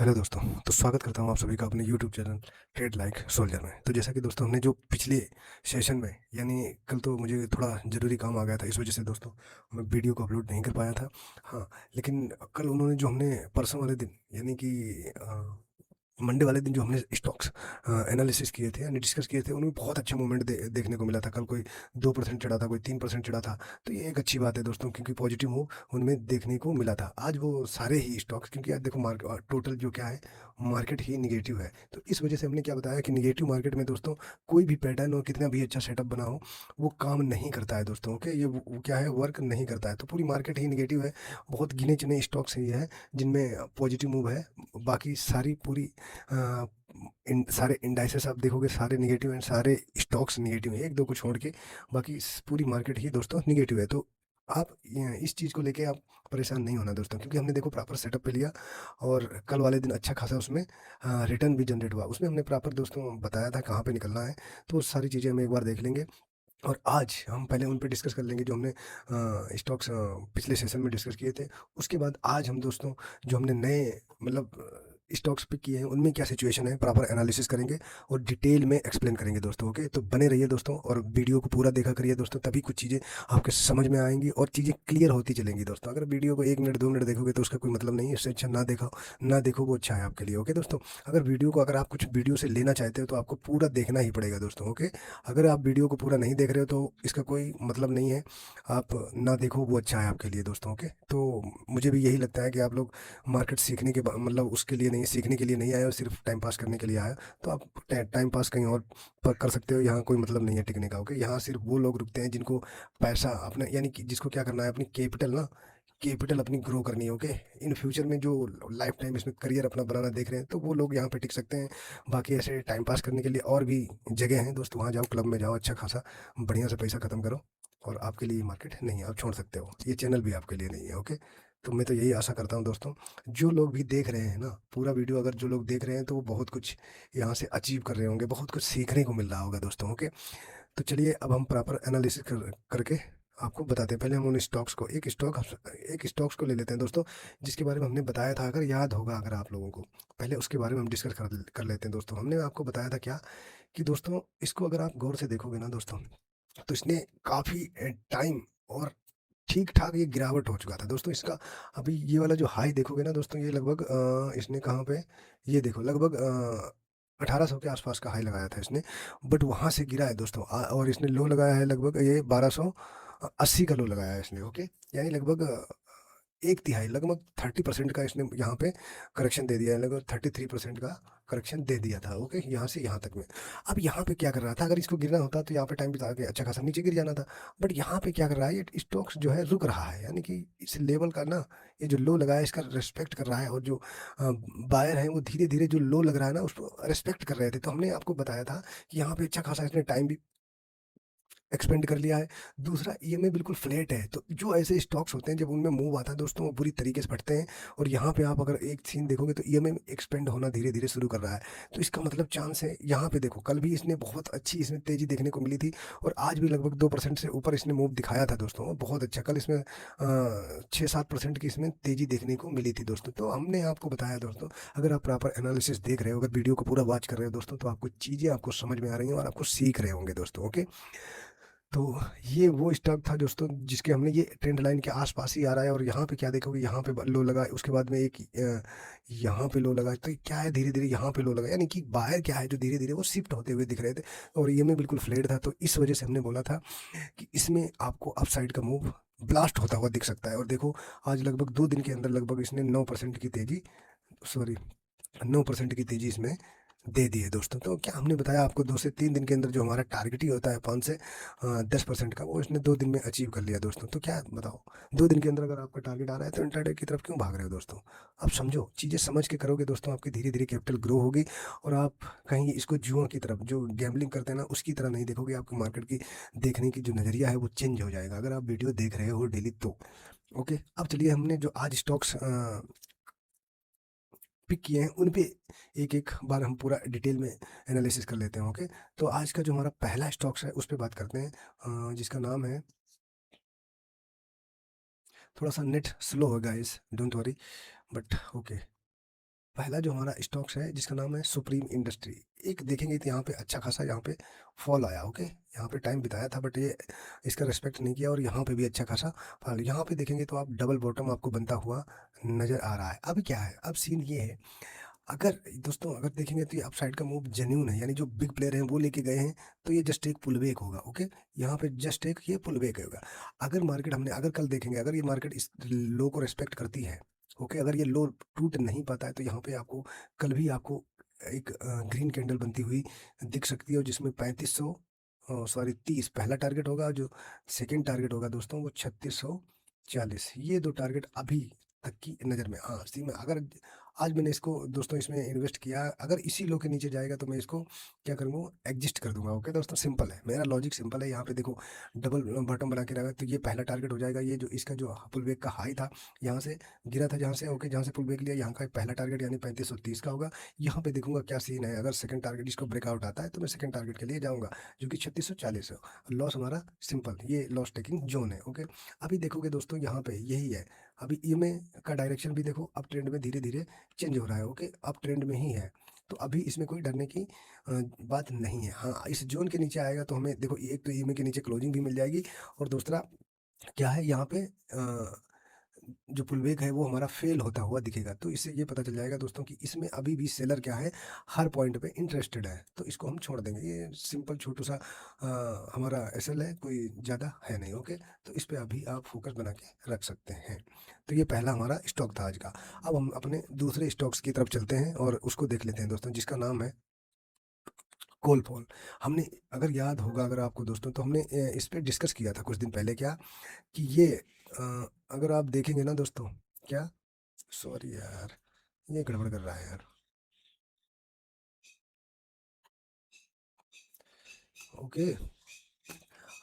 Hello दोस्तों। तो स्वागत करता हूँ आप सभी का अपने YouTube channel trade like soldier में। तो जैसा कि दोस्तों हमने जो पिछले सेशन में यानी कल तो मुझे थोड़ा ज़रूरी काम आ गया था, इस वजह से दोस्तों मैं वीडियो को अपलोड नहीं कर पाया था। हाँ, लेकिन कल उन्होंने जो हमने परसों वाले दिन यानी कि मंडे वाले दिन जो हमने स्टॉक्स एनालिसिस किए थे यानी डिस्कस किए थे, उनमें बहुत अच्छा मूवमेंट देखने को मिला था। कल कोई 2% चढ़ा था, कोई 3% चढ़ा था। तो ये एक अच्छी बात है दोस्तों, क्योंकि पॉजिटिव मूव उनमें देखने को मिला था। आज वो सारे ही स्टॉक्स, क्योंकि आज देखो मार्केट टोटल जो क्या है, मार्केट ही निगेटिव है। तो इस वजह से हमने क्या बताया कि निगेटिव मार्केट में दोस्तों कोई भी पैटर्न और कितना भी अच्छा सेटअप बना हो, वो काम नहीं करता है दोस्तों। ओके, ये वो क्या है, वर्क नहीं करता है। तो पूरी मार्केट ही निगेटिव है। बहुत गिने चुने स्टॉक्स ही है जिनमें पॉजिटिव मूव है। बाकी सारी पूरी अ, सारे इंडाइसेस आप देखोगे सारे निगेटिव हैं, सारे स्टॉक्स निगेटिव हैं एक दो को छोड़ के। बाकी पूरी मार्केट ही दोस्तों निगेटिव है। तो आप इस चीज़ को लेके आप परेशान नहीं होना दोस्तों, क्योंकि हमने देखो प्रॉपर सेटअप पे लिया और कल वाले दिन अच्छा खासा उसमें रिटर्न भी जनरेट हुआ। उसमें हमने प्रॉपर दोस्तों बताया था कहाँ पे निकलना है। तो वो सारी चीज़ें हम एक बार देख लेंगे और आज हम पहले उन पे डिस्कस कर लेंगे जो हमने स्टॉक्स पिछले सेशन में डिस्कस किए थे। उसके बाद आज हम दोस्तों जो हमने नए मतलब स्टॉक्स पिक किए हैं उनमें क्या सिचुएशन है, प्रॉपर एनालिसिस करेंगे और डिटेल में एक्सप्लेन करेंगे दोस्तों। ओके, तो बने रहिए दोस्तों और वीडियो को पूरा देखा करिए दोस्तों, तभी कुछ चीज़ें आपके समझ में आएंगी और चीज़ें क्लियर होती चलेंगी दोस्तों। अगर वीडियो को 1 मिनट 2 मिनट देखोगे तो उसका कोई मतलब नहीं है। इससे अच्छा ना देखो वो अच्छा है आपके लिए। ओके दोस्तों, अगर वीडियो को अगर आप कुछ वीडियो से लेना चाहते हो तो आपको पूरा देखना ही पड़ेगा दोस्तों। ओके, अगर आप वीडियो को पूरा नहीं देख रहे हो तो इसका कोई मतलब नहीं है। आप ना देखो वो अच्छा है आपके लिए दोस्तों। ओके, तो मुझे भी यही लगता है कि आप लोग मार्केट सीखने के मतलब उसके लिए नहीं, सीखने के लिए नहीं आए हो, सिर्फ टाइम पास करने के लिए आए हो। तो आप टाइम पास कहीं और कर सकते हो। यहाँ कोई मतलब नहीं है टिकने का। ओके, यहाँ सिर्फ वो लोग रुकते हैं जिनको पैसा अपना यानी कि जिसको क्या करना है, अपनी कैपिटल अपनी ग्रो करनी है। ओके, इन फ्यूचर में जो लाइफ टाइम इसमें करियर अपना बनाना देख रहे हैं तो वो लोग यहाँ पे टिक सकते हैं। बाकी ऐसे टाइम पास करने के लिए और भी जगह हैं दोस्त, वहाँ जाओ, क्लब में जाओ, अच्छा खासा बढ़िया से पैसा खत्म करो। और आपके लिए ये मार्केट नहीं है, आप छोड़ सकते हो। ये चैनल भी आपके लिए नहीं है। ओके, तो मैं तो यही आशा करता हूँ दोस्तों, जो लोग भी देख रहे हैं ना पूरा वीडियो, अगर जो लोग देख रहे हैं तो वो बहुत कुछ यहाँ से अचीव कर रहे होंगे, बहुत कुछ सीखने को मिल रहा होगा दोस्तों। ओके, तो चलिए अब हम प्रॉपर एनालिसिस करके आपको बताते हैं। पहले हम उन स्टॉक्स को एक स्टॉक्स को ले लेते हैं दोस्तों, जिसके बारे में हमने बताया था, अगर याद होगा अगर आप लोगों को। पहले उसके बारे में हम डिस्कस कर लेते हैं दोस्तों। हमने आपको बताया था क्या कि दोस्तों इसको अगर आप गौर से देखोगे ना दोस्तों, तो इसने काफ़ी टाइम और ठीक ठाक ये गिरावट हो चुका था दोस्तों इसका। अभी ये वाला जो हाई देखोगे ना दोस्तों, ये लगभग इसने कहाँ पे, ये देखो लगभग 1800 के आसपास का हाई लगाया था इसने। बट वहाँ से गिरा है दोस्तों, और इसने लो लगाया है लगभग ये 1280 का लो लगाया है इसने। ओके, यानी लगभग एक तिहाई लगभग 30% का इसने यहाँ पे करेक्शन दे दिया है, लगभग 33% का करेक्शन दे दिया था। ओके, यहाँ से यहाँ तक में। अब यहाँ पे क्या कर रहा था, अगर इसको गिरना होता तो यहाँ पे टाइम बिता के अच्छा खासा नीचे गिर जाना था। बट यहाँ पे क्या कर रहा है, ये स्टॉक्स जो है रुक रहा है, यानी कि इस लेवल का ना, ये जो लो लगा है इसका रिस्पेक्ट कर रहा है। और जो बायर है वो धीरे धीरे जो लो लग रहा है ना उसको रिस्पेक्ट कर रहे थे। तो हमने आपको बताया था कि यहाँ पे अच्छा खासा इसने टाइम भी एक्सपेंड कर लिया है। दूसरा, ईएमए बिल्कुल फ्लैट है। तो जो ऐसे स्टॉक्स होते हैं जब उनमें मूव आता है दोस्तों, वो बुरी तरीके से फटते हैं। और यहाँ पे आप अगर एक सीन देखोगे तो ईएमए एक्सपेंड होना धीरे धीरे शुरू कर रहा है। तो इसका मतलब चांस है, यहाँ पे देखो कल भी इसने बहुत अच्छी इसमें तेजी देखने को मिली थी और आज भी लगभग 2% से ऊपर इसने मूव दिखाया था दोस्तों। बहुत अच्छा, कल इसमें 6-7% की इसमें तेजी देखने को मिली थी दोस्तों। तो हमने आपको बताया दोस्तों, अगर आप प्रॉपर एनालिसिस देख रहे हो, अगर वीडियो को पूरा वॉच कर रहे हो दोस्तों, तो आपको चीज़ें आपको समझ में आ रही हैं और आपको सीख रहे होंगे दोस्तों। ओके, तो ये वो स्टॉक था दोस्तों जिसके हमने ये ट्रेंड लाइन के आसपास ही आ रहा है। और यहाँ पे क्या देखोगे, यहाँ पे लो लगा, उसके बाद में एक यहाँ पे लो लगा। तो क्या है, धीरे धीरे यहाँ पे लो लगा, यानी कि बाहर क्या है जो धीरे धीरे वो शिफ्ट होते हुए दिख रहे थे। और ये में बिल्कुल फ्लेट था। तो इस वजह से हमने बोला था कि इसमें आपको अपसाइड का मूव ब्लास्ट होता हुआ दिख सकता है। और देखो आज लगभग 2 दिन के अंदर लगभग इसने 9% की तेजी, सॉरी 9% की तेजी इसमें दे दी है दोस्तों। तो क्या हमने बताया आपको, 2 से 3 दिन के अंदर जो हमारा टारगेट ही होता है 5 से 10% का, वो इसने 2 दिन में अचीव कर लिया दोस्तों। तो क्या बताओ, 2 दिन के अंदर अगर आपका टारगेट आ रहा है तो इंट्राडे की तरफ क्यों भाग रहे हो दोस्तों। आप समझो, चीज़ें समझ के करोगे दोस्तों, आपकी धीरे धीरे कैपिटल ग्रो होगी। और आप कहीं इसको जुआ की तरफ, जो गैम्बलिंग करते हैं ना, उसकी तरह नहीं देखोगे। आपकी मार्केट की देखने की जो नज़रिया है वो चेंज हो जाएगा, अगर आप वीडियो देख रहे हो डेली तो। ओके, अब चलिए हमने जो आज स्टॉक्स पिक किए हैं उन पे एक एक बार हम पूरा डिटेल में एनालिसिस कर लेते हैं। ओके, तो आज का जो हमारा पहला स्टॉक्स है उस पे बात करते हैं, जिसका नाम है, थोड़ा सा नेट स्लो हो guys, don't worry, but okay. पहला जो हमारा स्टॉक्स है जिसका नाम है सुप्रीम इंडस्ट्री। एक देखेंगे तो यहाँ पे अच्छा खासा यहाँ पे फॉल आया, ओके, यहाँ पे टाइम बिताया था बट ये इसका रिस्पेक्ट नहीं किया, और यहाँ पे भी अच्छा खासा फॉल। यहाँ पे देखेंगे तो आप डबल बॉटम आपको बनता हुआ नजर आ रहा है। अब क्या है, अब सीन ये है, अगर दोस्तों अगर देखेंगे तो ये अपसाइड का मूव जेन्यून है, यानी जो बिग प्लेयर हैं वो लेके गए हैं, तो ये जस्ट एक पुल बैक होगा, ओके। यहाँ पे जस्ट एक ये पुल बैक होगा। अगर मार्केट हमने अगर कल देखेंगे, अगर ये मार्केट इस लो को रेस्पेक्ट करती है, ओके, अगर ये लो टूट नहीं पाता है, तो यहाँ पे आपको कल भी आपको एक ग्रीन कैंडल बनती हुई दिख सकती है, और जिसमें 3500 सॉरी 30 पहला टारगेट होगा, जो सेकंड टारगेट होगा दोस्तों वो 3640। ये दो टारगेट अभी तक की नज़र में, हाँ सी में अगर आज मैंने इसको दोस्तों इसमें इन्वेस्ट किया, अगर इसी लो के नीचे जाएगा तो मैं इसको क्या करूँगा, एग्जिस्ट कर दूंगा, ओके दोस्तों। सिंपल है, मेरा लॉजिक सिंपल है। यहाँ पे देखो डबल बॉटम बना के रखा, तो ये पहला टारगेट हो जाएगा। ये जो इसका जो पुल बैक का हाई था, यहाँ से गिरा था जहाँ से, ओके, जहाँ से पुल बैक लिया, यहाँ का पहला टारगेट यानी 3530 का होगा। यहाँ पे देखूंगा क्या सीन है, अगर सेकंड टारगेट इसको ब्रेकआउट आता है तो मैं सेकंड टारगेट के लिए जाऊंगा, जो कि 3640 है। लॉस हमारा सिंपल, ये लॉस टेकिंग जोन है, ओके। अभी देखोगे दोस्तों यहाँ पे यही है, अभी ईएमए का डायरेक्शन भी देखो अप ट्रेंड में धीरे धीरे चेंज हो रहा है, ओके, अप ट्रेंड में ही है। तो अभी इसमें कोई डरने की बात नहीं है। हाँ, इस जोन के नीचे आएगा तो हमें देखो एक तो ईएमए के नीचे क्लोजिंग भी मिल जाएगी, और दूसरा क्या है यहाँ पे जो पुलबैक है वो हमारा फेल होता हुआ दिखेगा। तो इससे ये पता चल जाएगा दोस्तों कि इसमें अभी भी सेलर क्या है, हर पॉइंट पे इंटरेस्टेड है, तो इसको हम छोड़ देंगे। ये सिंपल छोटू सा हमारा एसएल है, कोई ज़्यादा है नहीं, ओके। तो इस पे अभी आप फोकस बना के रख सकते हैं। तो ये पहला हमारा स्टॉक था आज का। अब हम अपने दूसरे स्टॉक्स की तरफ चलते हैं और उसको देख लेते हैं दोस्तों, जिसका नाम है कोलफॉल। हमने, अगर याद होगा अगर आपको दोस्तों, तो हमने इस पे डिस्कस किया था कुछ दिन पहले, क्या कि ये अगर आप देखेंगे ना दोस्तों, क्या, सॉरी यार, ये गड़बड़ कर रहा है यार, ओके।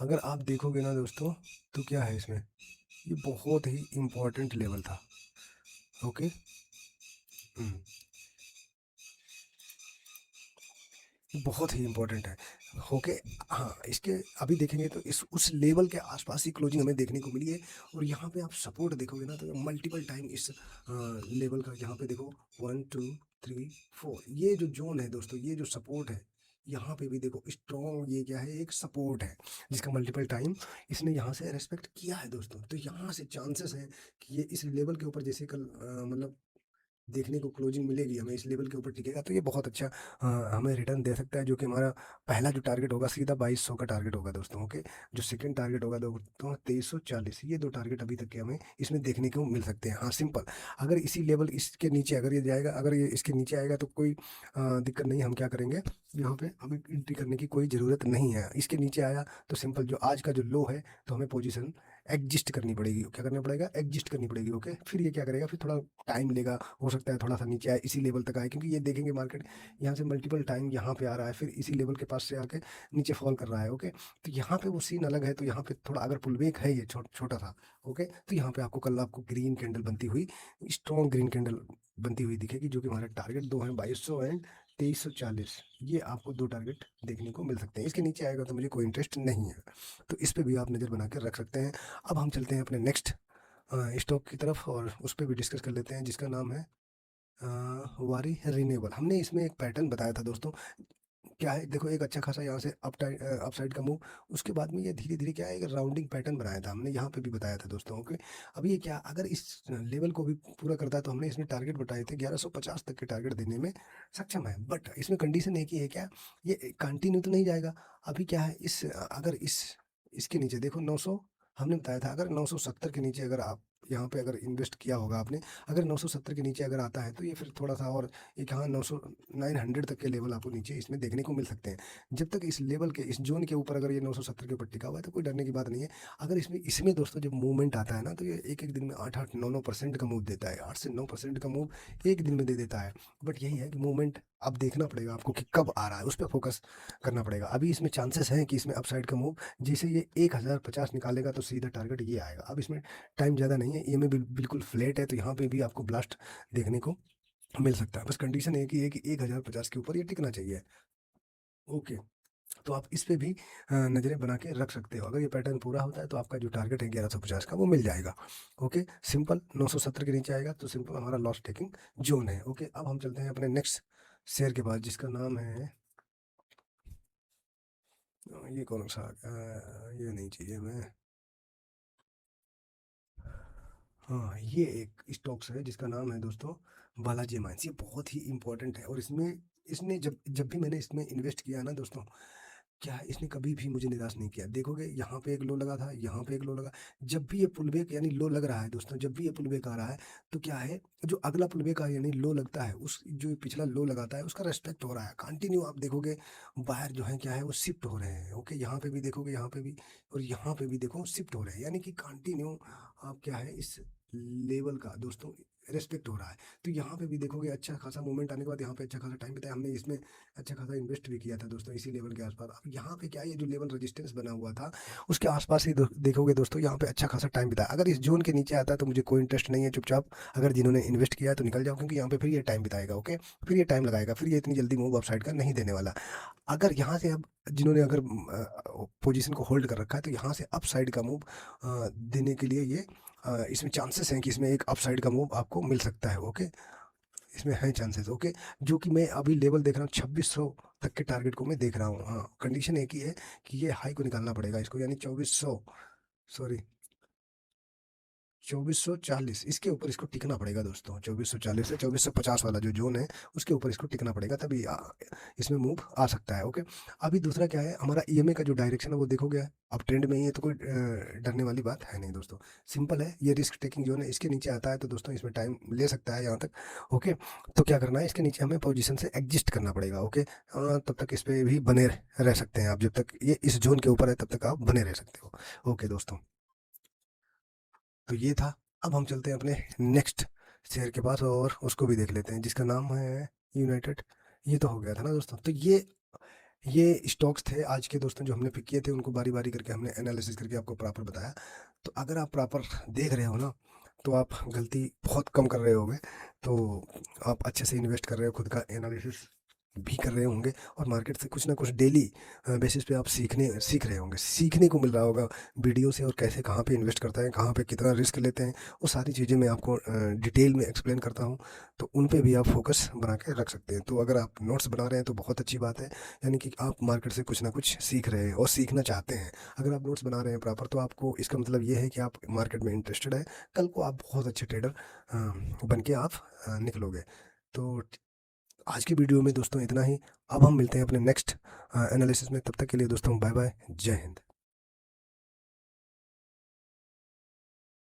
अगर आप देखोगे ना दोस्तों, तो क्या है इसमें, ये बहुत ही इम्पोर्टेंट लेवल था, ओके। हम्म, बहुत ही इम्पोर्टेंट है, ओके। हाँ, इसके अभी देखेंगे तो इस उस लेवल के आसपास ही क्लोजिंग हमें देखने को मिली है। और यहाँ पे आप सपोर्ट देखोगे ना, तो मल्टीपल टाइम इस लेवल का, यहाँ पे देखो 1 2 3 4, ये जो जोन है दोस्तों, ये जो सपोर्ट है, यहाँ पे भी देखो स्ट्रॉन्ग, ये क्या है, एक सपोर्ट है, जिसका मल्टीपल टाइम इसने यहाँ से रेस्पेक्ट किया है दोस्तों। तो यहाँ से चांसेस है कि ये इस लेवल के ऊपर, जैसे कल मतलब देखने को क्लोजिंग मिलेगी हमें, इस लेवल के ऊपर टिकेगा, तो ये बहुत अच्छा हमें रिटर्न दे सकता है। जो कि हमारा पहला जो टारगेट होगा सीधा 2200 का टारगेट होगा दोस्तों, ओके। जो सेकंड टारगेट होगा दोस्तों 2340। ये दो टारगेट अभी तक के हमें इसमें देखने को मिल सकते हैं। हाँ सिंपल, अगर इसी लेवल इसके नीचे अगर ये जाएगा, अगर ये इसके नीचे आएगा तो कोई दिक्कत नहीं, हम क्या करेंगे, यहाँ पे हमें एंट्री करने की कोई ज़रूरत नहीं है। इसके नीचे आया तो सिंपल जो आज का जो लो है, तो हमें पोजीशन एडजस्ट करनी पड़ेगी। क्या करना पड़ेगा, एडजस्ट करनी पड़ेगी, ओके। फिर ये क्या करेगा, फिर थोड़ा टाइम लेगा, हो सकता है थोड़ा सा नीचे आए, इसी लेवल तक आए, क्योंकि ये देखेंगे मार्केट यहाँ से मल्टीपल टाइम यहाँ पे आ रहा है, फिर इसी लेवल के पास से आके नीचे फॉल कर रहा है, ओके। तो यहाँ पे वो सीन अलग है। तो यहाँ पे थोड़ा अगर पुलबैक है ये छोटा सा, ओके, तो यहाँ पे आपको कल आपको ग्रीन कैंडल बनती हुई, स्ट्रॉन्ग ग्रीन कैंडल बनती हुई दिखेगी, जो कि हमारे टारगेट दो हैं, 2200 एंड 2340। ये आपको दो टारगेट देखने को मिल सकते हैं। इसके नीचे आएगा तो मुझे कोई इंटरेस्ट नहीं है, तो इस पे भी आप नज़र बना कर रख सकते हैं। अब हम चलते हैं अपने नेक्स्ट स्टॉक की तरफ, और उस पर भी डिस्कस कर लेते हैं, जिसका नाम है वारी रिन्यूएबल। हमने इसमें एक पैटर्न बताया था दोस्तों। क्या है, देखो एक अच्छा खासा यहाँ से अप साइड का मूव, उसके बाद में ये धीरे धीरे क्या है, एक राउंडिंग पैटर्न बनाया था हमने, यहाँ पे भी बताया था दोस्तों, ओके। अब ये क्या, अगर इस लेवल को भी पूरा करता है, तो हमने इसमें टारगेट बताए थे 1150 तक के टारगेट देने में सक्षम है। बट इसमें कंडीशन एक ही है, क्या, ये कंटिन्यू तो नहीं जाएगा। अभी क्या है, इस अगर इसके नीचे देखो 900, हमने बताया था अगर 970 के नीचे अगर आप यहाँ पे अगर इन्वेस्ट किया होगा आपने, अगर 970 के नीचे अगर आता है, तो ये फिर थोड़ा सा और एक, हाँ, 900 900 तक के लेवल आपको नीचे इसमें देखने को मिल सकते हैं। जब तक इस लेवल के, इस जोन के ऊपर अगर ये 970 के ऊपर टिका हुआ है, तो कोई डरने की बात नहीं है। अगर इसमें इसमें दोस्तों जब मूवमेंट आता है ना, तो ये एक एक दिन में 8 8 9 9% का मूव देता है, 8 से 9% का मूव एक दिन में दे देता है। बट यही है कि मूवमेंट अब देखना पड़ेगा आपको कि कब आ रहा है, उस पर फोकस करना पड़ेगा। अभी इसमें चांसेस हैं कि इसमें अपसाइड का मूव, जैसे ये 1050 निकालेगा तो सीधा टारगेट ये आएगा। अब इसमें टाइम ज़्यादा नहीं है, ये में बिल्कुल फ्लैट है, तो यहाँ पे भी आपको ब्लास्ट देखने को मिल सकता है। बस कंडीशन एक ही है कि 1050 के ऊपर ये टिकना चाहिए, ओके। तो आप इस पे भी नज़रें बना के रख सकते हो। अगर ये पैटर्न पूरा होता है तो आपका जो टारगेट है 1150 का वो मिल जाएगा। ओके, सिंपल 970 के नीचे आएगा तो सिंपल हमारा लॉस टेकिंग जोन है। ओके, अब हम चलते हैं अपने नेक्स्ट शेयर के पास जिसका नाम है ये कौन सा ये नहीं चाहिए मैं। हाँ, ये एक स्टॉक्स है जिसका नाम है दोस्तों बालाजी माइंस। ये बहुत ही इंपॉर्टेंट है और इसमें इसने जब जब भी मैंने इसमें इन्वेस्ट किया ना दोस्तों, क्या है, इसने कभी भी मुझे निराश नहीं किया। देखोगे यहाँ पे एक लो लगा था, यहाँ पे एक लो लगा। जब भी ये पुल बैक यानी लो लग रहा है दोस्तों, जब भी ये पुल बैक आ रहा है तो क्या है, जो अगला पुल बैक यानी लो लगता है, उस जो पिछला लो लगाता है उसका रेस्पेक्ट हो रहा है कंटिन्यू। आप देखोगे बाहर जो है क्या है वो शिफ्ट हो रहे हैं। ओके, यहाँ पे भी देखोगे, यहाँ पे भी और यहाँ पे भी देखो शिफ्ट हो रहे हैं, यानी कि कंटिन्यू आप क्या है इस लेवल का दोस्तों रेस्पेक्ट हो रहा है। तो यहाँ पे भी देखोगे अच्छा खासा मूवमेंट आने के बाद यहाँ पे अच्छा खासा टाइम बिताया हमने, इसमें अच्छा खासा इन्वेस्ट भी किया था दोस्तों इसी लेवल के आसपास। अब यहाँ पे क्या है, ये जो लेवल रेजिस्टेंस बना हुआ था उसके आसपास ही देखोगे दोस्तों यहाँ पे अच्छा खासा टाइम बिताया। अगर इस जोन के नीचे आता है तो मुझे कोई इंटरेस्ट नहीं है, चुपचाप अगर जिन्होंने इन्वेस्ट किया है तो निकल जाओ, क्योंकि यहाँ पे फिर ये टाइम बिताएगा। ओके, फिर ये टाइम लगाएगा, फिर ये इतनी जल्दी मूव अपसाइड का नहीं देने वाला। अगर यहाँ से अब जिन्होंने अगर पोजीशन को होल्ड कर रखा है तो यहाँ से अप साइड का मूव देने के लिए ये इसमें चांसेस हैं कि इसमें एक अप साइड का मूव आपको मिल सकता है। ओके, इसमें है चांसेस। ओके, जो कि मैं अभी लेवल देख रहा हूँ 2600 तक के टारगेट को मैं देख रहा हूँ। हाँ, कंडीशन एक ही है कि ये हाई को निकालना पड़ेगा इसको, यानी 2400, सॉरी 2440 इसके ऊपर इसको टिकना पड़ेगा दोस्तों। 2440 से 2450 वाला जो जोन है उसके ऊपर इसको टिकना पड़ेगा, तभी इसमें मूव आ सकता है। ओके, अभी दूसरा क्या है, हमारा ईएमए का जो डायरेक्शन है वो देखोगे अब ट्रेंड में ही है, तो कोई डरने वाली बात है नहीं दोस्तों। सिंपल है, ये रिस्क टेकिंग जोन है, इसके नीचे आता है तो दोस्तों इसमें टाइम ले सकता है यहाँ तक। ओके, तो क्या करना है, इसके नीचे हमें पोजीशन से एग्जिस्ट करना पड़ेगा। ओके, तब तक इस पे भी बने रह सकते हैं आप, जब तक ये इस जोन के ऊपर है तब तक आप बने रह सकते हो। ओके दोस्तों, तो ये था। अब हम चलते हैं अपने नेक्स्ट शेयर के पास और उसको भी देख लेते हैं जिसका नाम है यूनाइटेड। ये तो हो गया था ना दोस्तों। तो ये स्टॉक्स थे आज के दोस्तों जो हमने पिक किए थे, उनको बारी बारी करके हमने एनालिसिस करके आपको प्रॉपर बताया। तो अगर आप प्रॉपर देख रहे हो ना तो आप गलती बहुत कम कर रहे होगे। तो आप अच्छे से इन्वेस्ट कर रहे हो, खुद का एनालिसिस भी कर रहे होंगे और मार्केट से कुछ ना कुछ डेली बेसिस पे आप सीख रहे होंगे, सीखने को मिल रहा होगा वीडियो से, और कैसे कहाँ पे इन्वेस्ट करते हैं, कहाँ पे कितना रिस्क लेते हैं, वो सारी चीज़ें मैं आपको डिटेल में एक्सप्लेन करता हूँ। तो उन पे भी आप फोकस बना के रख सकते हैं। तो अगर आप नोट्स बना रहे हैं तो बहुत अच्छी बात है, यानी कि आप मार्केट से कुछ ना कुछ सीख रहे हैं और सीखना चाहते हैं। अगर आप नोट्स बना रहे हैं प्रॉपर तो आपको इसका मतलब ये है कि आप मार्केट में इंटरेस्टेड है, कल को आप बहुत अच्छे ट्रेडर बन के आप निकलोगे। तो आज की वीडियो में दोस्तों इतना ही। अब हम मिलते हैं अपने नेक्स्ट एनालिसिस में, तब तक के लिए दोस्तों बाय बाय, जय हिंद।